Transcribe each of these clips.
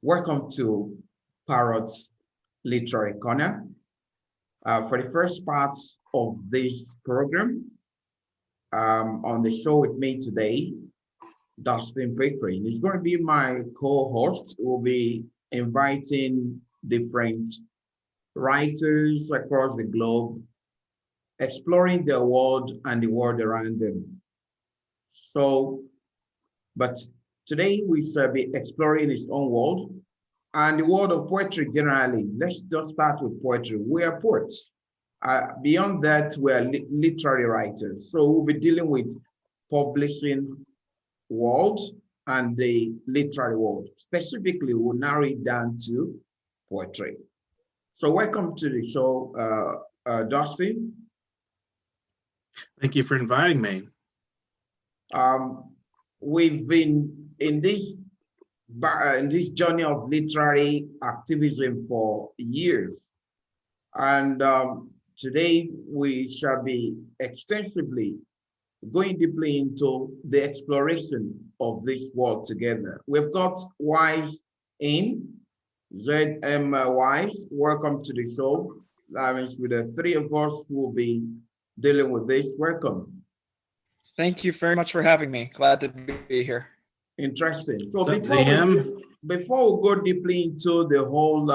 Welcome to Parrot's Literary Corner. For the first part of this program, on the show with me today, Dustin Pickering is going to be my co-host. We'll be inviting different writers across the globe, exploring their world and the world around them. But today we shall be exploring his own world and the world of poetry generally. Let's just start with poetry. We are poets. Beyond that, we are literary writers. So we'll be dealing with publishing world and the literary world. Specifically, we'll narrow it down to poetry. So welcome to the show, Dustin. Thank you for inviting me. We've been in this journey of literary activism for years, and today we shall be extensively going deeply into the exploration of this world together. We've got Wise in, ZM Wise. Welcome to the show. That means with the three of us who will be dealing with this. Welcome. Thank you very much for having me. Glad to be here. Interesting. So before we go deeply into the whole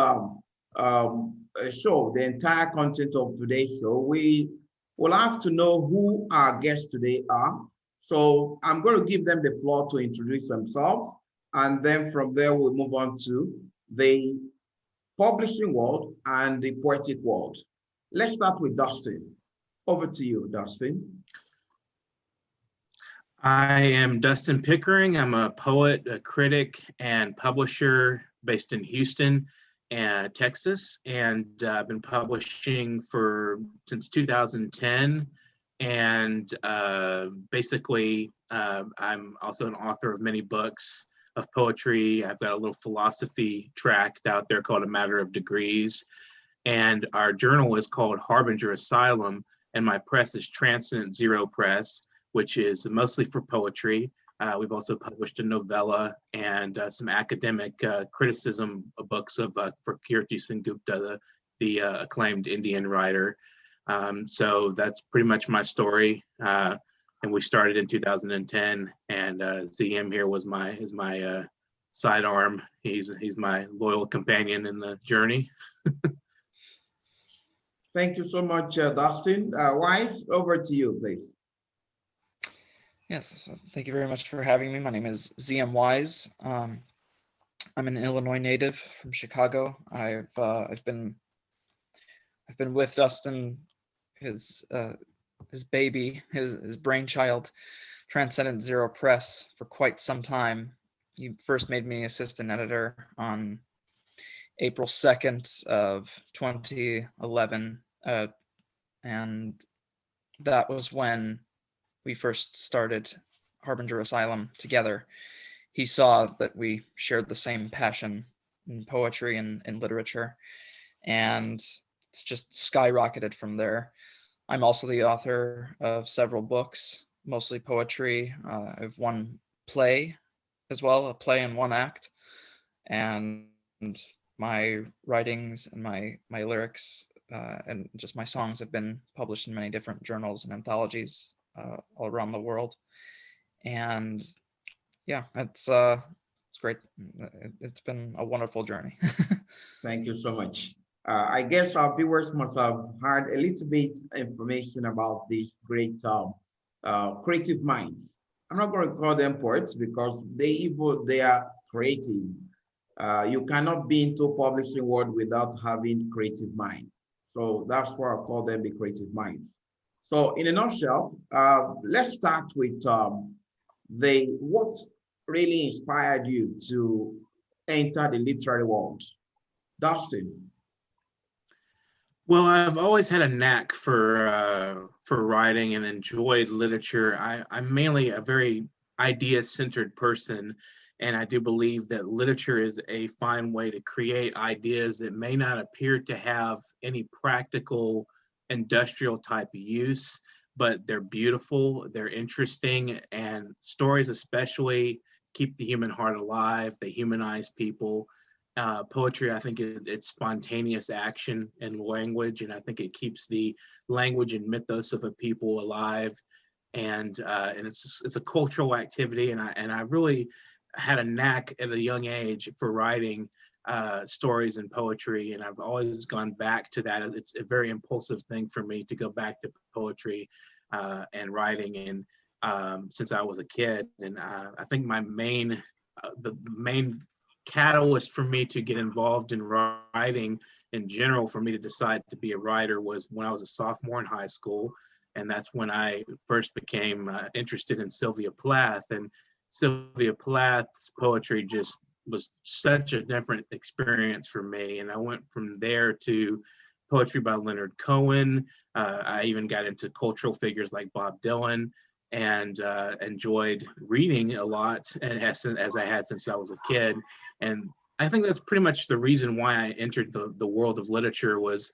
show, the entire content of today's show, we will have to know who our guests today are. So I'm going to give them the floor to introduce themselves, and then from there we'll move on to the publishing world and the poetic world. Let's start with Dustin. Over to you, Dustin. I am Dustin Pickering. I'm a poet, a critic, and publisher based in Houston, Texas, and I've been publishing since 2010. And basically, I'm also an author of many books of poetry. I've got a little philosophy tract out there called A Matter of Degrees, and our journal is called Harbinger Asylum, and my press is Transcendent Zero Press, which is mostly for poetry. We've also published a novella and some academic criticism books for Kirti Sengupta, the acclaimed Indian writer. So that's pretty much my story. And we started in 2010, and ZM here is my sidearm. He's my loyal companion in the journey. Thank you so much, Dustin. Wise, over to you, please. Yes, thank you very much for having me. My name is ZM Wise. I'm an Illinois native from Chicago. I've been with Dustin, his baby, his brainchild, Transcendent Zero Press, for quite some time. He first made me assistant editor on April 2nd of 2011, and that was when we first started Harbinger Asylum together. He saw that we shared the same passion in poetry and in literature, and it's just skyrocketed from there. I'm also the author of several books, mostly poetry. I have one play as well, a play in one act, and my writings and my lyrics and just my songs have been published in many different journals and anthologies all around the world. And yeah, it's great. It's been a wonderful journey. Thank you so much. I guess our viewers must have heard a little bit information about these great creative minds. I'm not going to call them poets because they are creative. You cannot be into publishing world without having creative mind. So that's why I call them the creative minds. So in a nutshell, let's start with what really inspired you to enter the literary world. Dustin. Well, I've always had a knack for writing and enjoyed literature. I'm mainly a very idea-centered person, and I do believe that literature is a fine way to create ideas that may not appear to have any practical industrial type use, but they're beautiful, they're interesting, and stories especially keep the human heart alive. They humanize people, Poetry, I think it's spontaneous action and language, and I think it keeps the language and mythos of a people alive. And it's a cultural activity, and I really had a knack at a young age for writing stories and poetry, and I've always gone back to that. It's a very impulsive thing for me to go back to poetry and writing, and since I was a kid, and I think my main the main catalyst for me to get involved in writing in general, for me to decide to be a writer, was when I was a sophomore in high school. And that's when I first became interested in Sylvia Plath. And Sylvia Plath's poetry just was such a different experience for me. And I went from there to poetry by Leonard Cohen. I even got into cultural figures like Bob Dylan, and enjoyed reading a lot, and as I had since I was a kid. And I think that's pretty much the reason why I entered the world of literature, was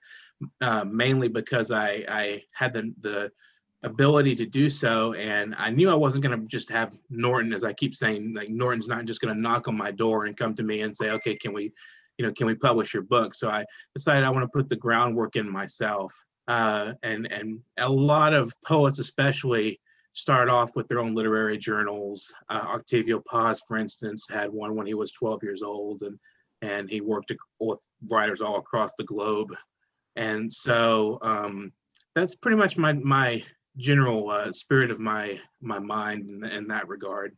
mainly because I had the ability to do so, and I knew I wasn't going to just have Norton, as I keep saying, like Norton's not just going to knock on my door and come to me and say, okay, can we publish your book? So I decided I want to put the groundwork in myself. And a lot of poets, especially, start off with their own literary journals. Octavio Paz, for instance, had one when he was 12 years old, and he worked with writers all across the globe. And so that's pretty much my general spirit of my mind in that regard.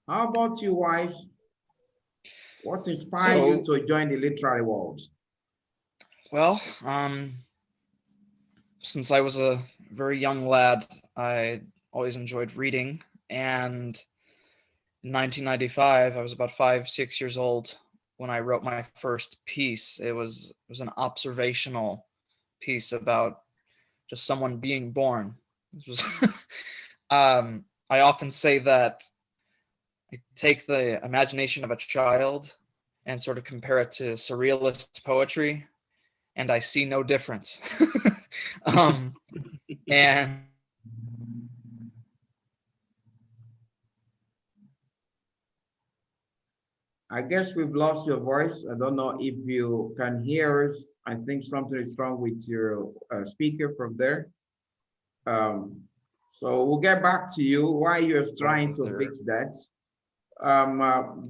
How about you, Wise? What inspired you to join the literary world? Well, since I was a very young lad, I always enjoyed reading, and in 1995, I was about 5-6 years old when I wrote my first piece. It was an observational piece about just someone being born. It was I often say that I take the imagination of a child and sort of compare it to surrealist poetry, and I see no difference. And I guess we've lost your voice. I don't know if you can hear us. I think something is wrong with your speaker from there. So we'll get back to you while you're trying to fix that.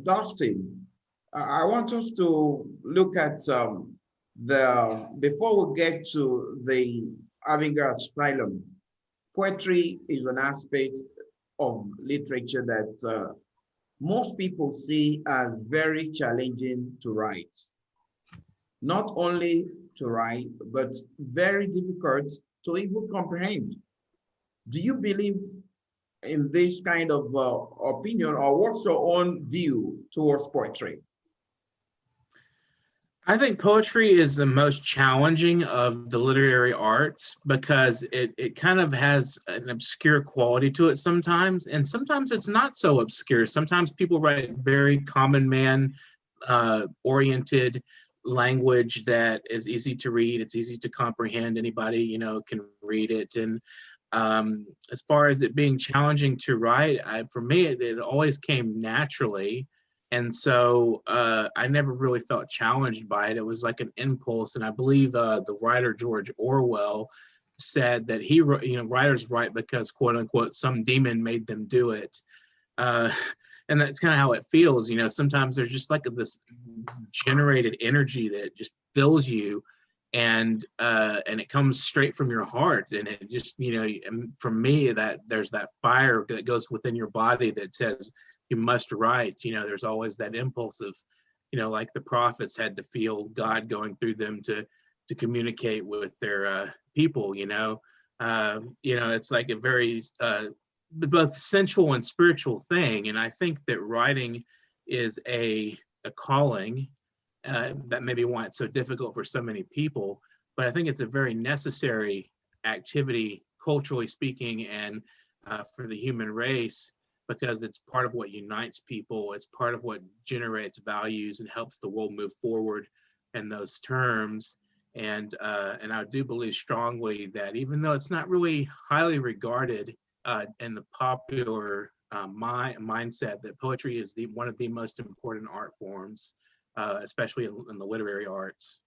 Dustin, I want us to look at before we get to the avant-garde stylum. Poetry is an aspect of literature that most people see as very challenging to write. Not only to write, but very difficult to even comprehend. Do you believe in this kind of opinion, or what's your own view towards poetry? I think poetry is the most challenging of the literary arts, because it kind of has an obscure quality to it sometimes, and sometimes it's not so obscure. Sometimes people write very common man oriented language that is easy to read. It's easy to comprehend. Anybody can read it. And as far as it being challenging to write, for me, it always came naturally. And so I never really felt challenged by it. It was like an impulse. And I believe the writer George Orwell said that writers write because, quote unquote, some demon made them do it. And that's kind of how it feels. Sometimes there's just like this generated energy that just fills you, and it comes straight from your heart. And it just, and for me, that there's that fire that goes within your body that says, you must write. There's always that impulse of, like the prophets had to feel God going through them to communicate with their people. It's like a very both sensual and spiritual thing. And I think that writing is a calling. That may be why it's so difficult for so many people, but I think it's a very necessary activity, culturally speaking, and for the human race, because it's part of what unites people. It's part of what generates values and helps the world move forward in those terms. And I do believe strongly that even though it's not really highly regarded in the popular mindset, that poetry is one of the most important art forms. especially in the literary arts.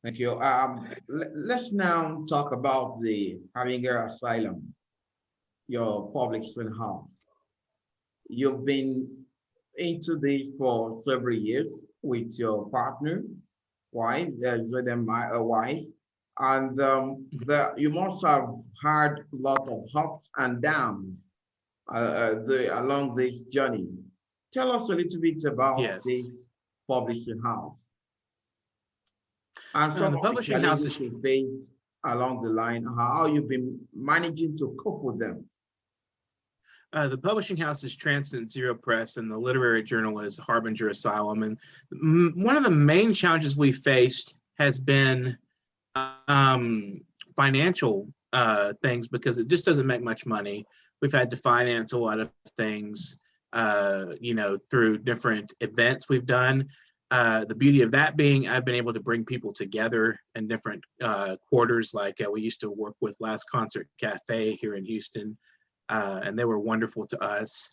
Thank you. Let's now talk about the Abigail Asylum, your publishing house. You've been into this for several years with your partner, wife, wife, and you must have had a lot of ups and downs along this journey. Tell us a little bit about this Yes. publishing house and some The of the publishing house challenges is you faced along the line, how you've been managing to cope with them. The publishing house is Transcend Zero Press, and the literary journal is Harbinger Asylum. And one of the main challenges we faced has been financial things, because it just doesn't make much money. We've had to finance a lot of things, through different events we've done. The beauty of that being, I've been able to bring people together in different quarters. Like we used to work with Last Concert Cafe here in Houston. And they were wonderful to us.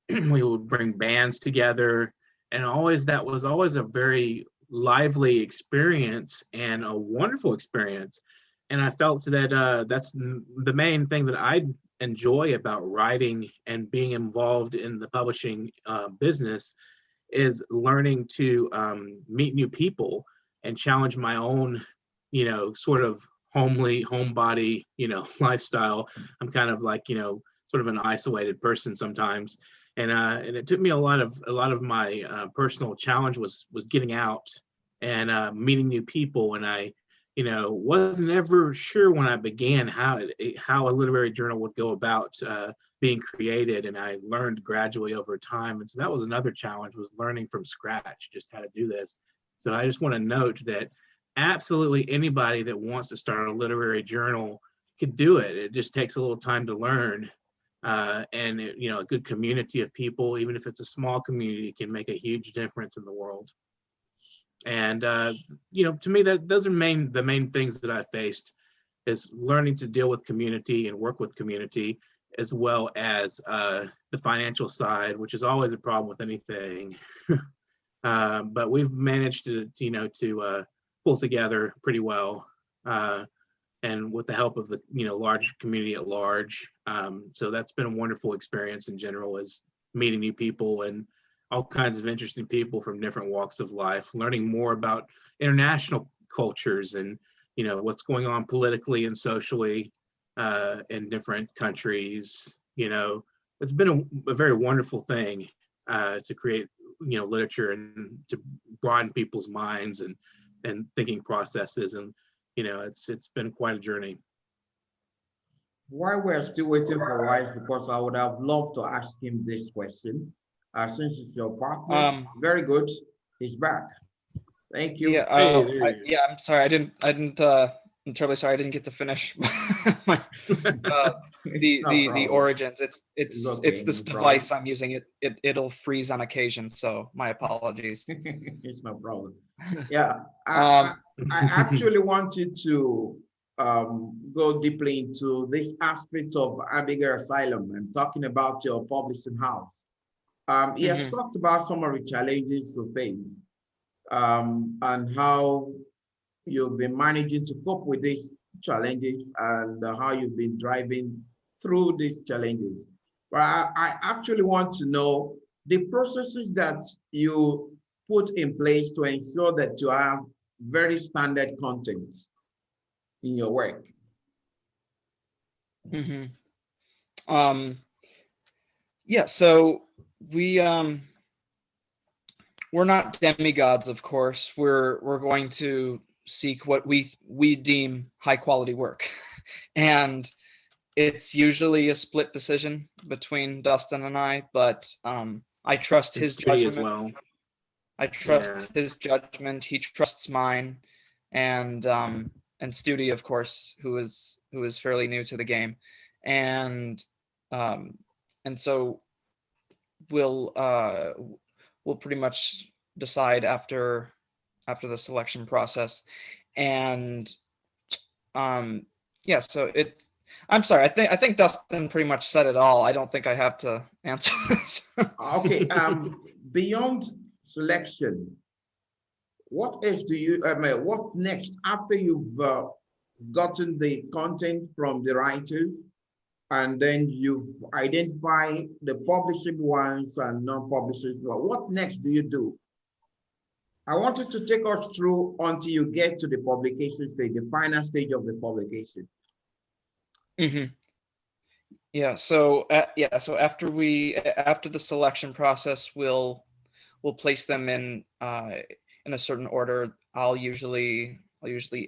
We would bring bands together, and that was always a very lively experience and a wonderful experience. And I felt that that's the main thing that I enjoy about writing and being involved in the publishing business, is learning to meet new people and challenge my own, sort of homebody, lifestyle. I'm kind of like, sort of an isolated person sometimes. And it took me a lot of my personal challenge was getting out and meeting new people. And I, wasn't ever sure when I began how a literary journal would go about being created. And I learned gradually over time. And so that was another challenge, was learning from scratch just how to do this. So I just want to note that absolutely anybody that wants to start a literary journal could do it. It just takes a little time to learn. And a good community of people, even if it's a small community, can make a huge difference in the world. And to me, those are the main things that I faced, is learning to deal with community and work with community, as well as the financial side, which is always a problem with anything. But we've managed to pull together pretty well, and with the help of the large community at large. So that's been a wonderful experience in general, is meeting new people and all kinds of interesting people from different walks of life, learning more about international cultures and what's going on politically and socially in different countries. It's been a very wonderful thing to create literature and to broaden people's minds and thinking processes. And it's been quite a journey. While we're still waiting for Wise, because I would have loved to ask him this question, since it's your partner. Very good, he's back. Thank you. Yeah, I'm sorry, I didn't. I'm terribly sorry, I didn't get to finish my, the origins. It's this device I'm using. It'll freeze on occasion, so my apologies. It's no problem. Yeah, I actually wanted to go deeply into this aspect of Abigail Asylum and talking about your publishing house. He has talked about some of the challenges you face and how you've been managing to cope with these challenges and how you've been driving through these challenges. But I actually want to know the processes that you put in place to ensure that you have very standard content in your work. Yeah, so we're not demigods, of course. We're going to seek what we deem high quality work. And it's usually a split decision between Dustin and I, but I trust his judgment. As well. I trust his judgment. He trusts mine, and Studi, of course, who is fairly new to the game, and so we'll pretty much decide after the selection process, and yeah. So I'm sorry. I think Dustin pretty much said it all. I don't think I have to answer this. Okay. beyond selection, what else do you, what next after you've gotten the content from the writers and then you've identified the publishing ones and non-publishing? What next do you do? I want you to take us through until you get to the publication stage, the final stage of the publication. Mm-hmm. Yeah. So So after the selection process, we'll place them in a certain order. I'll usually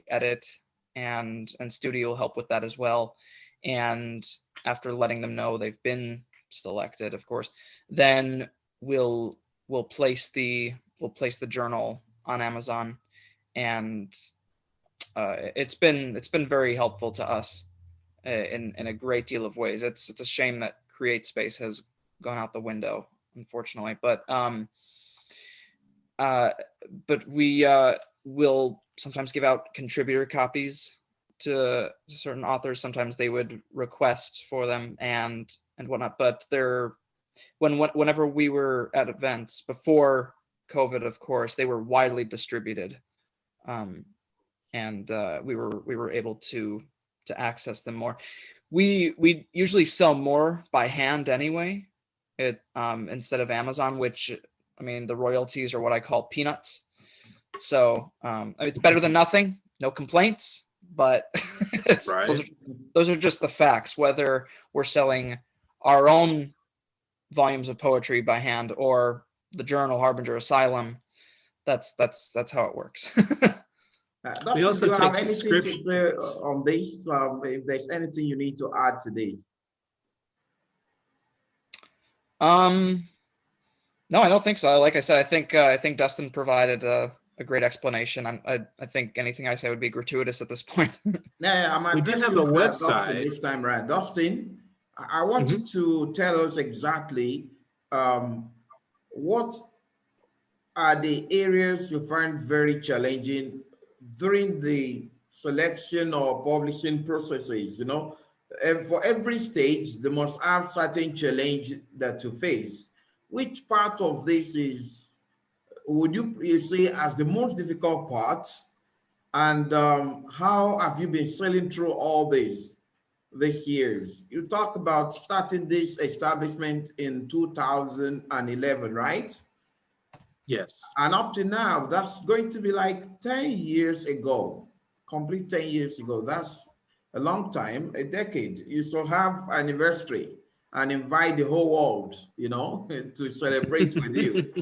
edit, and Studio will help with that as well. And after letting them know they've been selected, of course, then we'll place the journal on Amazon, and it's been very helpful to us in a great deal of ways. It's a shame that CreateSpace has gone out the window, unfortunately, but we will sometimes give out contributor copies to certain authors. Sometimes they would request for them and whatnot, but whenever we were at events before COVID, of course, they were widely distributed, and we were able to access them more. We usually sell more by hand anyway, instead of Amazon, which, I mean, the royalties are what I call peanuts. So it's better than nothing, no complaints, but Right. those are just the facts. Whether we're selling our own volumes of poetry by hand or the journal Harbinger Asylum, that's how it works. We also do you take have anything to subscriptions. say on this? If there's anything you need to add to this? No, I don't think so. Like I said, I think Dustin provided a great explanation. I think anything I say would be gratuitous at this point. Yeah, I'm We do have addressing a Dustin website. this time, right? Dustin, I want you to tell us exactly what are the areas you find very challenging during the selection or publishing processes. You know, and for every stage, they must have certain challenge that to face. Which part of this would you say as the most difficult part? And how have you been sailing through all these years? You talk about starting this establishment in 2011, right? Yes. And up to now, that's going to be like 10 years ago, complete 10 years ago. That's a long time, a decade. You shall have anniversary and invite the whole world, you know, to celebrate with you.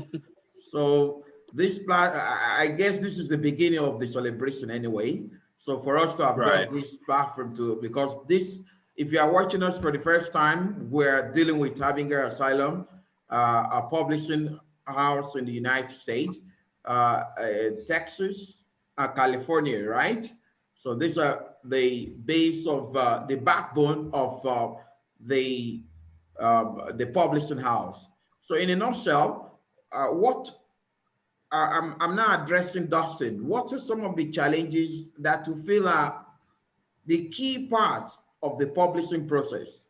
So I guess this is the beginning of the celebration anyway. So for us to have Right. got this platform because this, if you are watching us for the first time, we're dealing with Harbinger Asylum, a publishing house in the United States, Texas, California, right? So these are the base of the backbone of the publishing house. So in a nutshell, what I'm now addressing Dustin. What are some of the challenges that you feel are the key parts of the publishing process?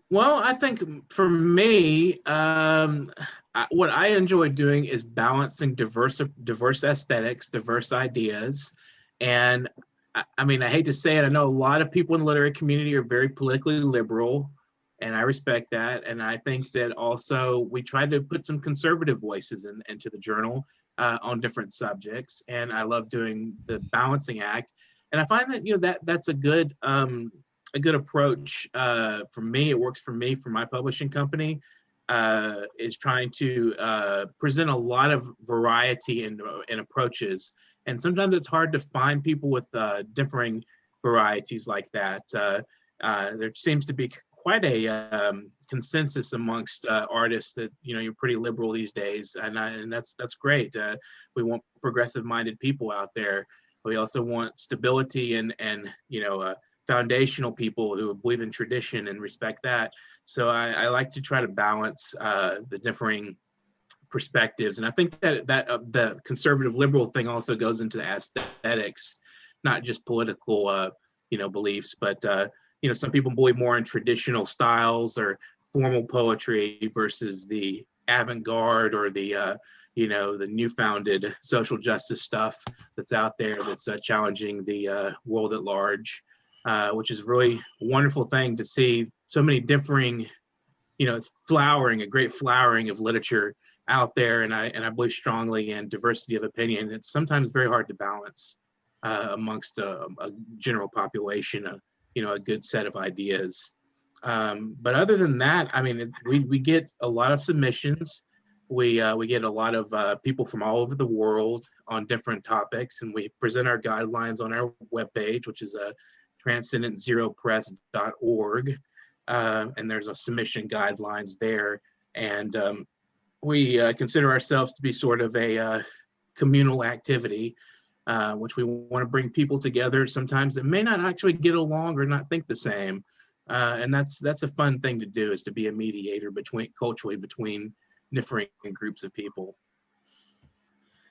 Well, I think for me, what I enjoy doing is balancing diverse aesthetics, diverse ideas. And I mean, I hate to say it, I know a lot of people in the literary community are very politically liberal, and I respect that. And I think that also we try to put some conservative voices into the journal on different subjects. And I love doing the balancing act. And I find that, you know, that's a good approach for me. It works for me, for my publishing company, is trying to present a lot of variety in approaches. And sometimes it's hard to find people with differing varieties like that. There seems to be quite a consensus amongst artists that, you know, you're pretty liberal these days, and that's great. We want progressive-minded people out there. We also want stability and you know, foundational people who believe in tradition and respect that. So I like to try to balance the differing perspectives, and I think that the conservative liberal thing also goes into the aesthetics, not just political you know, beliefs, but you know, some people believe more in traditional styles or formal poetry versus the avant-garde or the the new-founded social justice stuff that's out there that's challenging the world at large, which is really a wonderful thing to see. So many differing, it's a great flowering of literature out there, and I believe strongly in diversity of opinion. It's sometimes very hard to balance amongst a general population, a good set of ideas. But other than that, I mean, we get a lot of submissions. We get a lot of people from all over the world on different topics, and we present our guidelines on our webpage, which is transcendentzeropress.org. And there's a submission guidelines there. And we consider ourselves to be sort of a communal activity, which we want to bring people together sometimes that may not actually get along or not think the same. And that's a fun thing to do, is to be a mediator culturally between differing groups of people.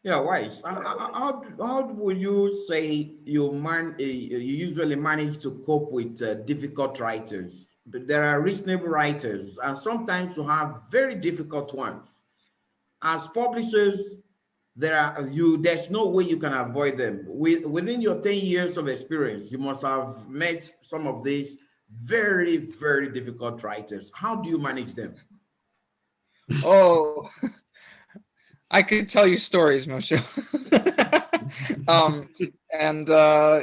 Yeah, Wise. How would you say you usually manage to cope with difficult writers? But there are reasonable writers, and sometimes you have very difficult ones. As publishers, there's no way you can avoid them. Within your 10 years of experience, you must have met some of these very, very difficult writers. How do you manage them? Oh, I could tell you stories, Mutiu.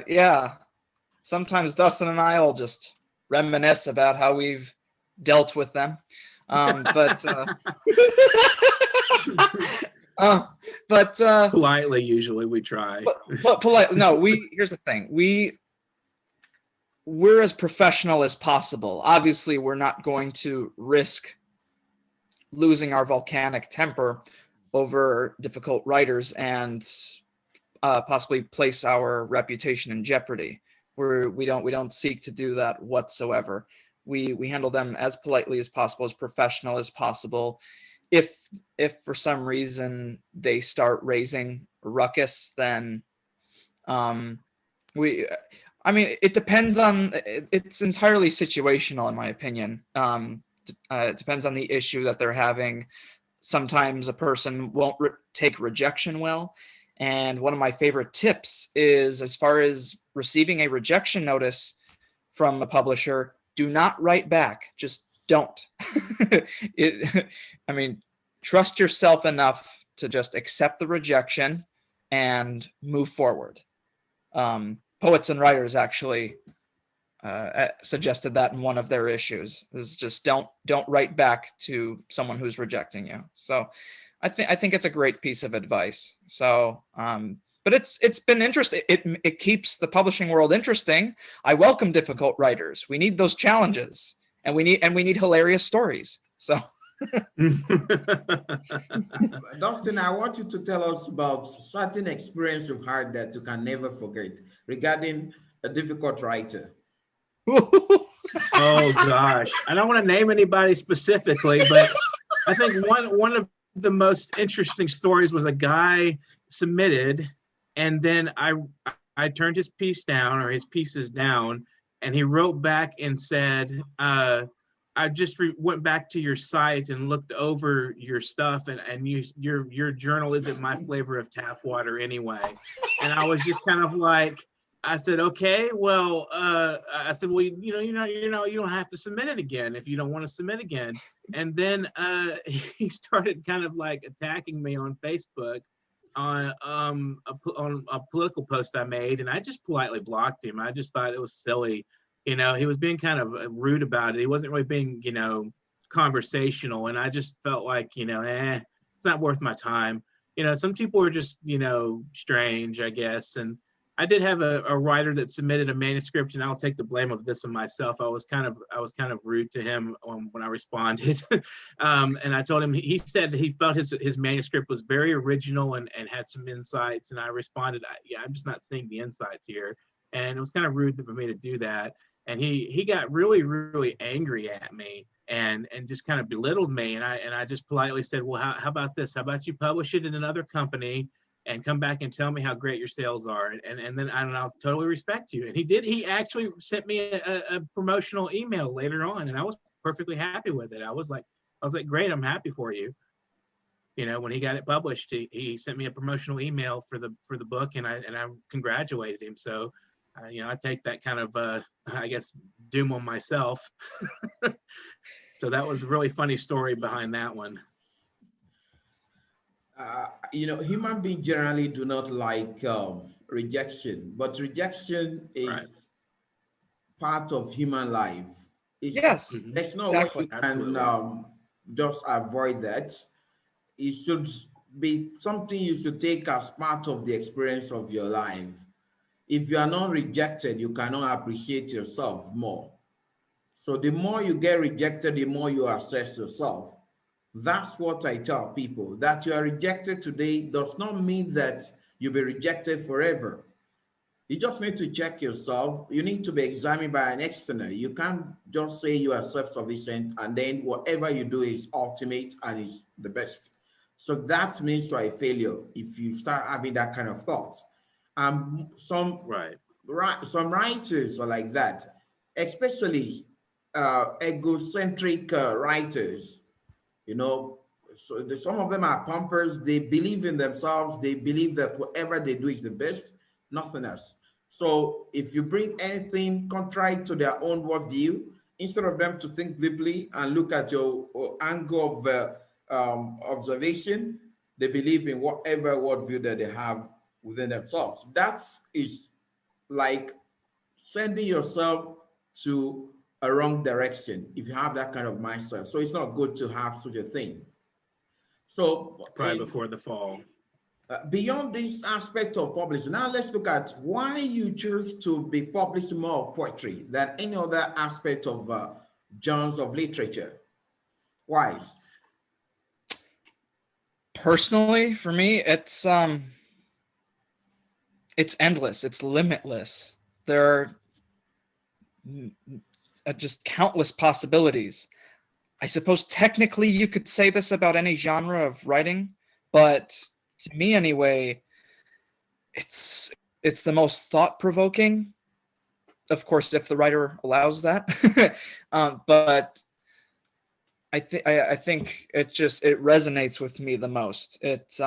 Yeah, sometimes Dustin and I will just reminisce about how we've dealt with them. Politely, usually we try. But politely, no. Here's the thing. We're as professional as possible. Obviously, we're not going to risk losing our volcanic temper over difficult writers and possibly place our reputation in jeopardy. We don't seek to do that whatsoever. We handle them as politely as possible, as professional as possible. If for some reason they start raising a ruckus, then it depends on, it's entirely situational in my opinion. It depends on the issue that they're having. Sometimes a person won't take rejection well. And one of my favorite tips is, as far as receiving a rejection notice from a publisher, do not write back. Just don't. Trust yourself enough to just accept the rejection and move forward. Poets and writers actually suggested that in one of their issues, is just don't write back to someone who's rejecting you. So I think it's a great piece of advice. So but it's been interesting. It keeps the publishing world interesting. I welcome difficult writers. We need those challenges, and we need hilarious stories. So Dustin, I want you to tell us about certain experience you've had that you can never forget regarding a difficult writer. Oh gosh, I don't want to name anybody specifically, but I think one of the most interesting stories was a guy submitted, and then I turned his piece down, or his pieces down, and he wrote back and said, I just went back to your site and looked over your stuff, and your journal isn't my flavor of tap water anyway. And I was just kind of like, I said, okay, well, you don't have to submit it again if you don't want to submit again. And then he started kind of like attacking me on Facebook on a political post I made, and I just politely blocked him. I just thought it was silly. He was being kind of rude about it. He wasn't really being, conversational, and I just felt like, it's not worth my time. Some people are just, strange, I guess. And I did have a writer that submitted a manuscript, and I'll take the blame of this on myself. I was kind of rude to him when I responded. And I told him, he said that he felt his manuscript was very original and had some insights. And I responded, I'm just not seeing the insights here. And it was kind of rude for me to do that. And he got really, really angry at me and just kind of belittled me. And I just politely said, well, how about this? How about you publish it in another company and come back and tell me how great your sales are, and then I'll totally respect you. And he did. He actually sent me a promotional email later on, and I was perfectly happy with it. I was like, great, I'm happy for you. You know, when he got it published, he sent me a promotional email for the book, and I congratulated him. So, you know, I take that kind of I guess doom on myself. So that was a really funny story behind that one. You know, human beings generally do not like rejection, but rejection is Right. part of human life. It's Yes, Mhm. there's no way exactly. you can Absolutely. just avoid that. It should be something you should take as part of the experience of your life. If you are not rejected, you cannot appreciate yourself more. So the more you get rejected, the more you assess yourself. That's what I tell people. That you are rejected today does not mean that you'll be rejected forever. You just need to check yourself. You need to be examined by an external. You can't just say you are self-sufficient and then whatever you do is ultimate and is the best. So that means you are a failure if you start having that kind of thoughts. Right. Some writers are like that, especially egocentric writers. You know, so some of them are pumpers. They believe in themselves. They believe that whatever they do is the best, nothing else. So if you bring anything contrary to their own worldview, instead of them to think deeply and look at your angle of observation, they believe in whatever worldview that they have within themselves. That is like sending yourself to a wrong direction if you have that kind of mindset. So it's not good to have such a thing. So Probably before the fall. beyond this aspect of publishing, now let's look at why you choose to be publishing more poetry than any other aspect of genres of literature. Why? Personally, for me, it's endless. It's limitless. There are just countless possibilities. I suppose technically you could say this about any genre of writing, but to me anyway, it's the most thought-provoking. Of course, if the writer allows that, but I think it resonates with me the most. It's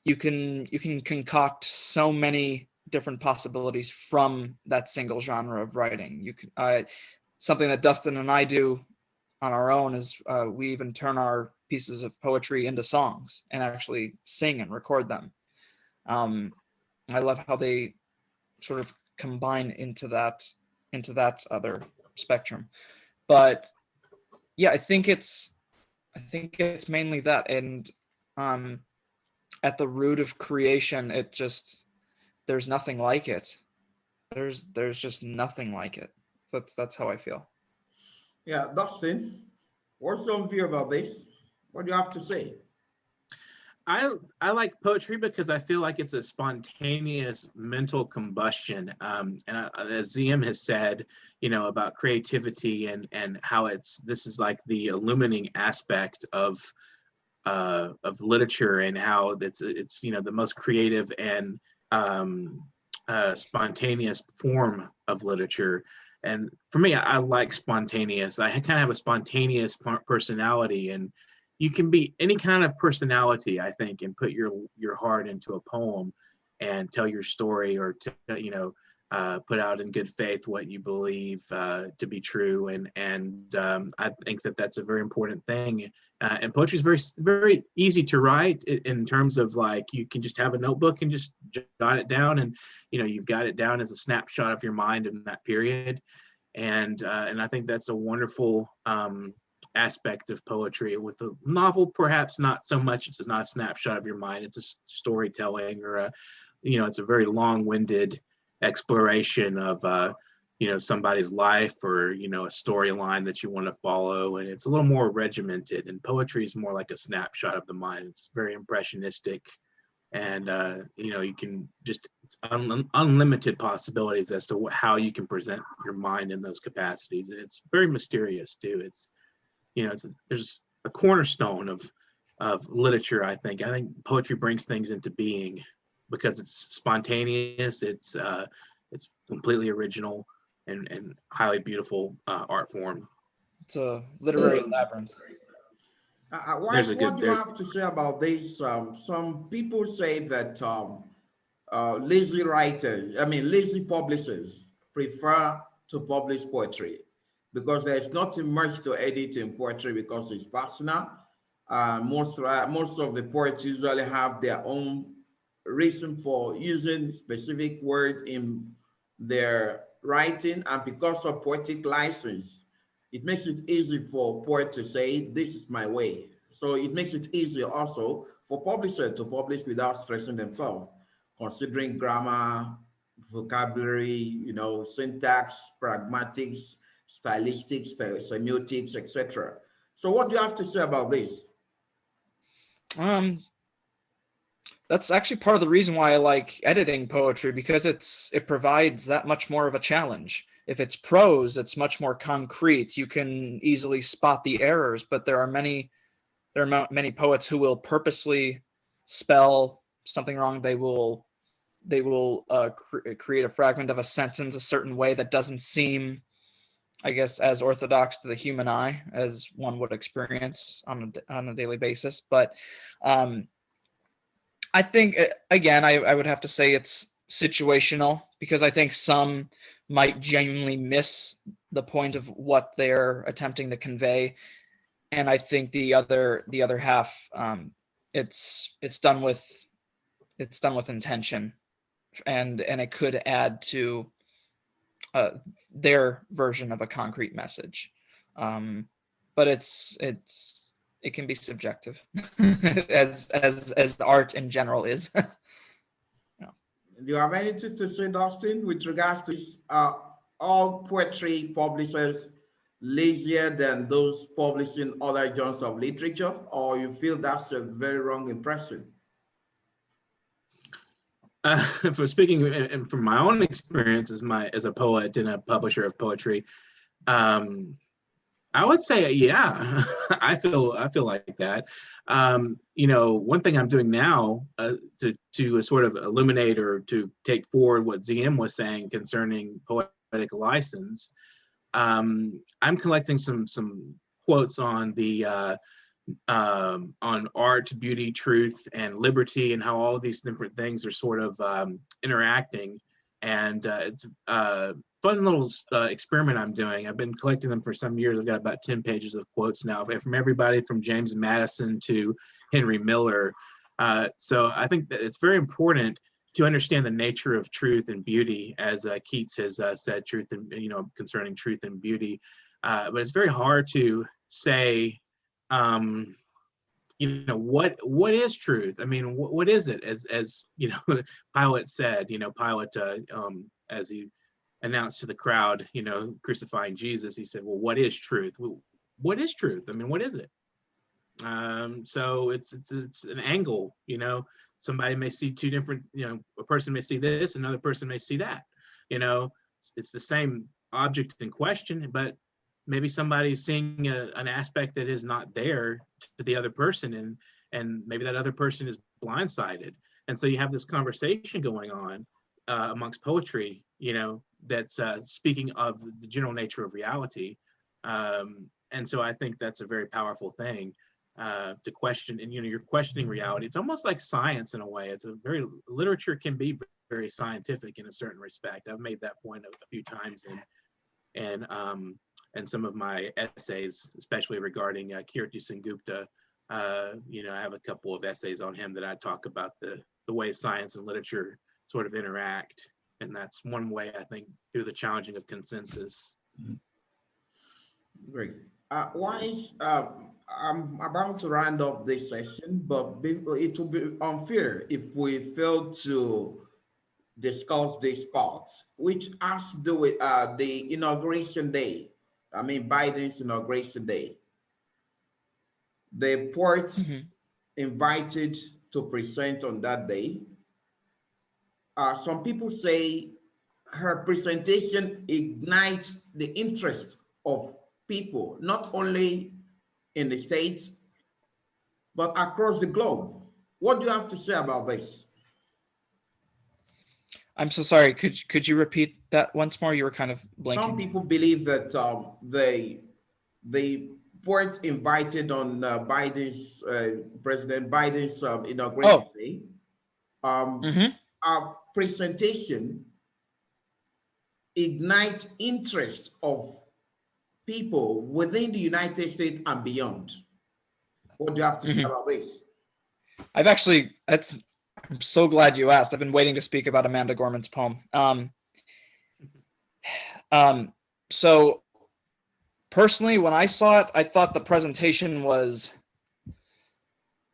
you can concoct so many different possibilities from that single genre of writing. You can something that Dustin and I do on our own is we even turn our pieces of poetry into songs and actually sing and record them. I love how they sort of combine into that other spectrum. But yeah, I think it's mainly that, and at the root of creation, there's nothing like it. There's just nothing like it. That's how I feel. Yeah, Dustin, what's your view about this? What do you have to say? I like poetry because I feel like it's a spontaneous mental combustion. As ZM has said, you know, about creativity and how this is like the illuminating aspect of literature, and how it's you know, the most creative and spontaneous form of literature. And for me, I like spontaneous. I kind of have a spontaneous personality, and you can be any kind of personality, I think, and put your heart into a poem and tell your story, or to, you know, put out in good faith what you believe to be true. And I think that that's a very important thing. And poetry is very, very easy to write in terms of, like, you can just have a notebook and just jot it down, and you know, you've got it down as a snapshot of your mind in that period. And I think that's a wonderful aspect of poetry. With a novel, perhaps not so much. It's not a snapshot of your mind. It's a storytelling, or you know, it's a very long-winded exploration of you know, somebody's life, or you know, a storyline that you want to follow, and it's a little more regimented. And poetry is more like a snapshot of the mind. It's very impressionistic, and you know, you can just unlimited possibilities as to how you can present your mind in those capacities. And it's very mysterious too. It's, you know, there's a cornerstone of literature. I think poetry brings things into being because it's spontaneous. It's completely original and highly beautiful art form. It's a literary labyrinth. Wise, what do you have to say about this? Some people say that lazy writers, lazy publishers prefer to publish poetry because there's nothing much to edit in poetry because it's personal. Most of the poets usually have their own reason for using specific word in their writing, and because of poetic license, it makes it easy for poet to say, "This is my way." So it makes it easier also for publisher to publish without stressing themselves, considering grammar, vocabulary, syntax, pragmatics, stylistics, semiotics, etc. So what do you have to say about this? That's actually part of the reason why I like editing poetry, because it provides that much more of a challenge. If it's prose, it's much more concrete. You can easily spot the errors, but there are many poets who will purposely spell something wrong. They will create a fragment of a sentence a certain way that doesn't seem, I guess, as orthodox to the human eye as one would experience on a daily basis. But I think, again, I would have to say it's situational, because I think some might genuinely miss the point of what they're attempting to convey, and I think the other half, it's done with intention, and it could add to their version of a concrete message, but it can be subjective, as art in general is. Do you have anything to say, Dustin, with regards to all poetry publishers lazier than those publishing other genres of literature, or you feel that's a very wrong impression? For speaking and from my own experience as a poet and a publisher of poetry, I would say, yeah, I feel like that. One thing I'm doing now to sort of illuminate or to take forward what ZM was saying concerning poetic license, I'm collecting some quotes on the on art, beauty, truth, and liberty, and how all of these different things are sort of interacting. And it's a fun little experiment I'm doing. I've been collecting them for some years. I've got about 10 pages of quotes now from everybody from James Madison to Henry Miller. So I think that it's very important to understand the nature of truth and beauty, as Keats has said, truth and, concerning truth and beauty. But it's very hard to say, what is truth? I mean, what is it? As Pilate said, Pilate, as he announced to the crowd, crucifying Jesus, he said, well, what is truth? Well, what is truth? I mean, what is it? So it's an angle, somebody may see two different, a person may see this, another person may see that, it's the same object in question, but maybe somebody's seeing an aspect that is not there to the other person, and maybe that other person is blindsided. And so you have this conversation going on amongst poetry, that's speaking of the general nature of reality. And so I think that's a very powerful thing to question. And, you're questioning reality. It's almost like science in a way. Literature can be very scientific in a certain respect. I've made that point a few times and some of my essays, especially regarding Kirti Sengupta. I have a couple of essays on him that I talk about the way science and literature sort of interact. And that's one way, I think, through the challenging of consensus. Great. Wise, I'm about to round up this session, but it will be unfair if we fail to discuss this part, which has to do with the inauguration day. Biden's inauguration day. The poets invited to present on that day. Some people say her presentation ignites the interest of people, not only in the States, but across the globe. What do you have to say about this? I'm so sorry. Could you repeat that once more? You were kind of blanking. Some people believe that the poet invited on Biden's President Biden's inauguration Oh, day. mm-hmm. Our presentation ignites interest of people within the United States and beyond. What do you have to say Mm-hmm. about this? I'm so glad you asked. I've been waiting to speak about Amanda Gorman's poem. So personally, when I saw it, I thought the presentation was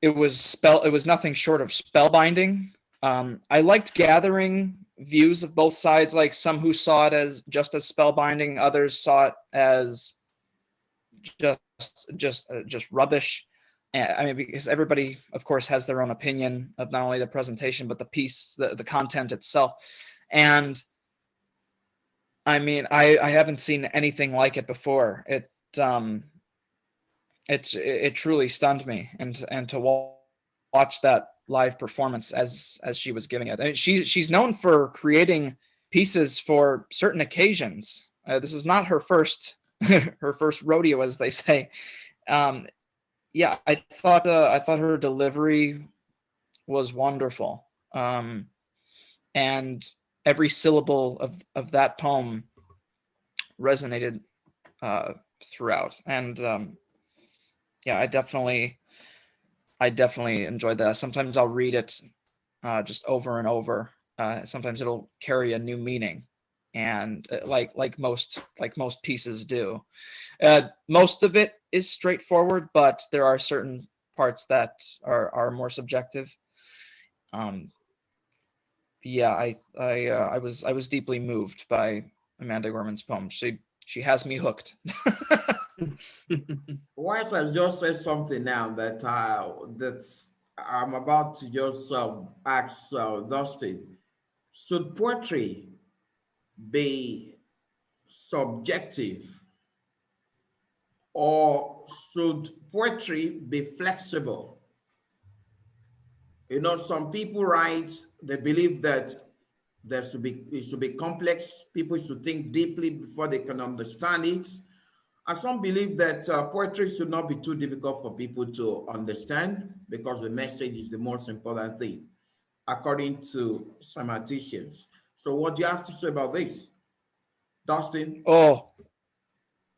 nothing short of spellbinding. I liked gathering views of both sides, like some who saw it as just as spellbinding, others saw it as just rubbish. I mean, because everybody, of course, has their own opinion of not only the presentation but the piece, the content itself. And I mean, I haven't seen anything like it before. It truly stunned me, and to watch that live performance as she was giving it. I mean, she's known for creating pieces for certain occasions. This is not her first her first rodeo, as they say. Yeah, I thought her delivery was wonderful, and every syllable of that poem resonated throughout. And yeah, I definitely enjoyed that. Sometimes I'll read it just over and over. Sometimes it'll carry a new meaning, and like most pieces do. Most of it is straightforward, but there are certain parts that are more subjective. Yeah, I was deeply moved by Amanda Gorman's poem. She has me hooked. Wife has just said something now that that's I'm about to just ask Dustin. Should poetry be subjective, or should poetry be flexible? You know, some people write, they believe that it should be complex. People should think deeply before they can understand it. And some believe that poetry should not be too difficult for people to understand because the message is the most important thing, according to semanticians. So what do you have to say about this, Dustin? Oh,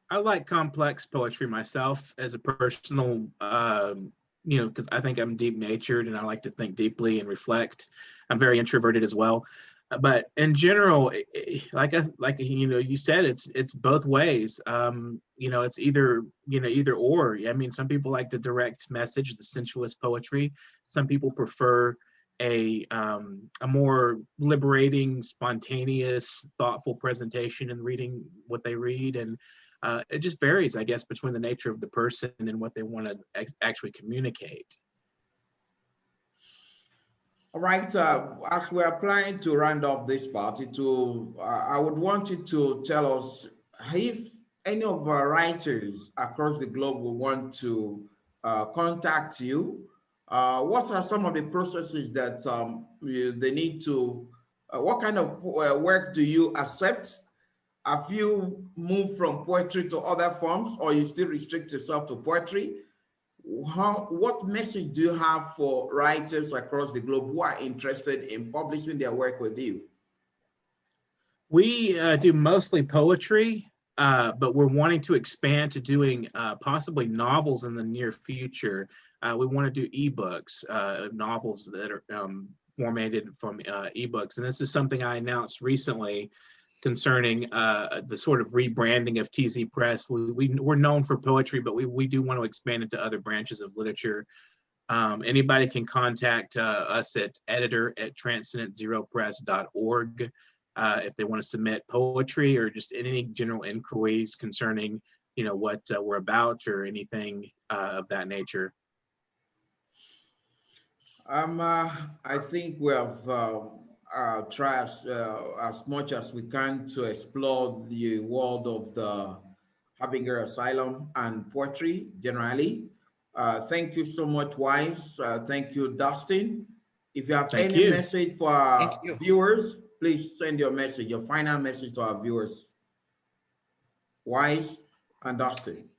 I like complex poetry myself as a personal, because I think I'm deep natured and I like to think deeply and reflect. I'm very introverted as well, but in general, you said, it's both ways. It's either or. I mean, some people like the direct message, the sensuous poetry. Some people prefer a more liberating, spontaneous, thoughtful presentation and reading what they read. And it just varies, I guess, between the nature of the person and what they want to actually communicate. All right, as we are planning to round up this party, I would want you to tell us if any of our writers across the globe will want to contact you. What are some of the processes that they need to? What kind of work do you accept? Have you moved from poetry to other forms, or you still restrict yourself to poetry? What message do you have for writers across the globe who are interested in publishing their work with you? We do mostly poetry, but we're wanting to expand to doing possibly novels in the near future. We want to do ebooks, novels that are formatted from ebooks. And this is something I announced recently concerning the sort of rebranding of TZ Press. We're known for poetry, but we do want to expand into other branches of literature. Anybody can contact us at editor@transcendentzeropress.org if they want to submit poetry or just any general inquiries concerning, what we're about or anything of that nature. I think we have tried as much as we can to explore the world of the Harbinger Asylum and poetry generally. Thank you so much, Wise. Thank you, Dustin. If you have Thank any you. message for thank our you. viewers, please send your message, your final message to our viewers. Wise and Dustin.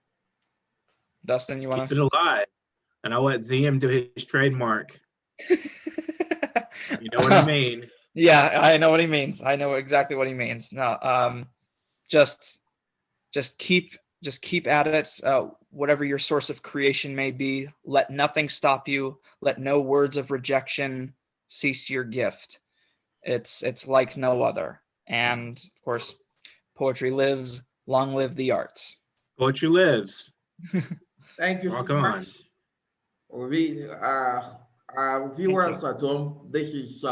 Dustin, you want Keep it alive. And I'll let ZM do his trademark. to? You know what I mean? Yeah, I know what he means. I know exactly what he means. No, just keep at it. Whatever your source of creation may be, let nothing stop you. Let no words of rejection cease your gift. It's like no other. And of course, poetry lives. Long live the arts. Poetry lives. Thank you so Rock on. much. We, viewers at home, this is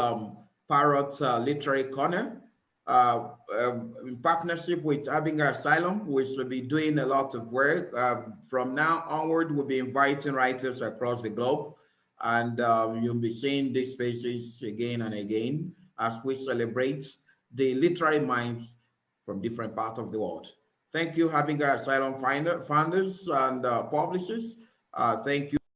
Parrot Literary Corner. In partnership with Abinger Asylum, we should be doing a lot of work. From now onward, we'll be inviting writers across the globe, and you'll be seeing these faces again and again as we celebrate the literary minds from different parts of the world. Thank you, Abinger Asylum founders and publishers. Thank you.